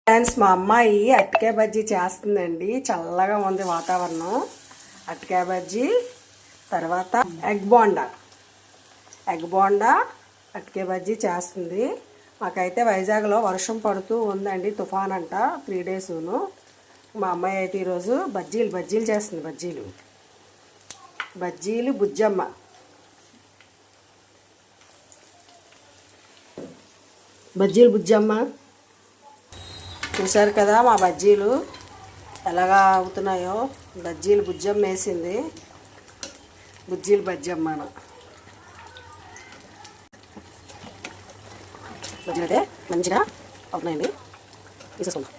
Friends, మా అమ్మాయి అరటికాయ బజ్జీ చేస్తుందండి. చల్లగా ఉంది వాతావరణం. అరటికాయ బజ్జీ, తర్వాత ఎగ్ బోండా అరటికాయ బజ్జీ చేస్తుంది. మాకైతే వైజాగ్లో వర్షం పడుతూ ఉందండి, తుఫాన్ అంట 3 డేసును. మా అమ్మాయి అయితే ఈరోజు బజ్జీలు చేస్తుంది. బజ్జీలు బుజ్జమ్మ. చూశారు కదా మా బజ్జీలు ఎలాగా అవుతున్నాయో. బజ్జీలు బుజ్జమ్మ వేసింది. బజ్జమ్మ బజ్జీలు అయితే మంచిగా అవుతున్నాయండి. తీసేసుకుందాం.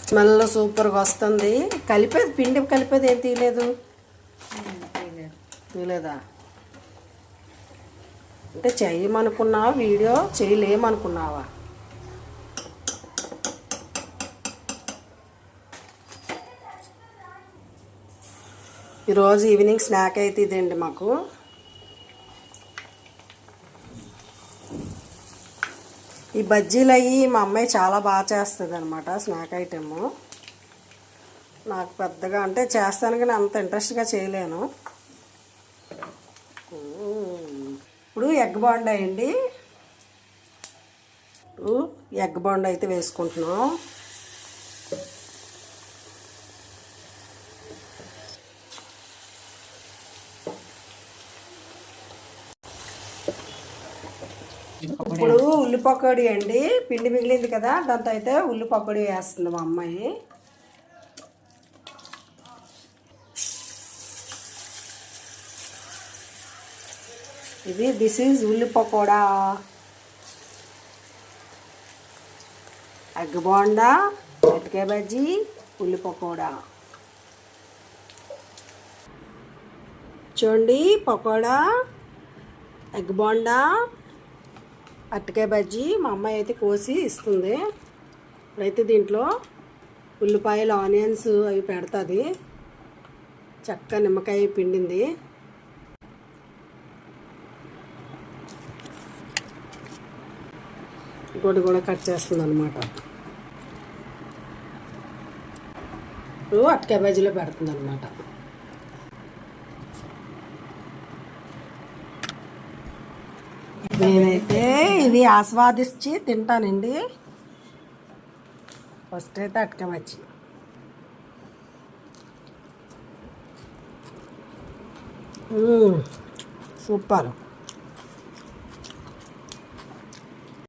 స్మెల్ సూపర్గా వస్తుంది. పిండి కలిపేది ఏం తీయలేదా? అంటే చేయమనుకున్నావా? వీడియో చేయలేమనుకున్నావా? ఈరోజు ఈవినింగ్ స్నాక్ అయితే ఇదండి మాకు. ఈ బజ్జీలు అయ్యి మా అమ్మాయి చాలా బాగా చేస్తుంది అనమాట. స్నాక్ ఐటెము నాకు పెద్దగా అంటే చేస్తాను కానీ అంత ఇంట్రెస్ట్గా చేయలేను. ఇప్పుడు ఎగ్ బోండా అండి. ఎగ్ బోండా అయితే వేసుకుంటున్నాం. ఇప్పుడు ఉల్లి పకోడీ అండి. పిండి మిగిలింది కదా, దాంతో అయితే ఉల్లి పకోడీ వేస్తుంది మా అమ్మాయి. దిస్ ఈజ్ ఉల్లి పకోడా, ఎగ్ బోండా, అరటికాయ బజ్జీ, ఉల్లి పకోడా. చూడండి, పకోడా, ఎగ్ బోండా, అరటికాయ బజ్జీ మా అమ్మాయి అయితే కోసి ఇస్తుంది. ఇప్పుడైతే దీంట్లో ఉల్లిపాయలు, ఆనియన్స్ అవి పెడుతుంది. చక్క నిమ్మకాయ పిండింది. ఇంకోటి కూడా కట్ చేస్తుంది అనమాట. ఇప్పుడు అరటికాయ బజ్జీలో పెడుతుంది అనమాట. నేనైతే ఇది ఆస్వాదించి తింటానండి. ఫస్ట్ అయితే అరటికాయ బజ్జీ. సూపర్.